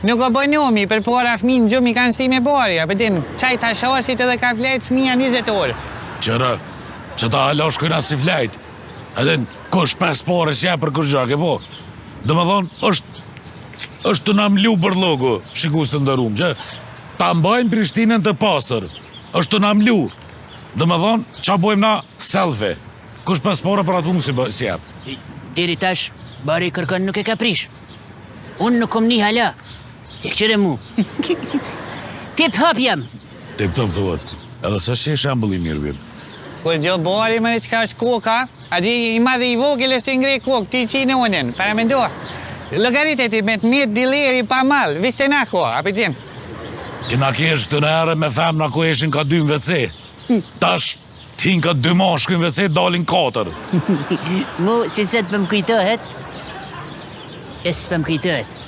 Nuk o bënomi, për para fëmin në gjumë i kanë stime borja, përdin, qaj të shorësit edhe ka flejt fëmija 20 orë. Qëra, që ta halosh këna si flejt, edhe kush 5 pare s'ja për kërgjake, po. Dhe më thonë, është të nam lu për logo, shikus të ndërum, që ta mbajnë Prishtinën të pastër, është të nam lu. Dhe më thonë, qa bojmë na selfie, kush 5 pare për atë punë si jap. Diri tash, bari kërkën nuk e ka prish. Unë nuk kom një hala, se këqire mu. Tip hop jam. Tip top thuat, edhe sa që e shambull i mirë vjetë. Kur gjo bori më në qka është koka, adi i madhe i vogël është të ngrej kokë, ti qinë unin, para me ndohë. Logaritet me të mitë dileri pa malë, vishte na ko, apitin. Kina kesh të në ere me femna ku eshin ka 2 në WC. Tash, t'hin ka 2 mashku në WC, dalin 4. Mu, si sot për më kujtohet, e së për më kujtohet.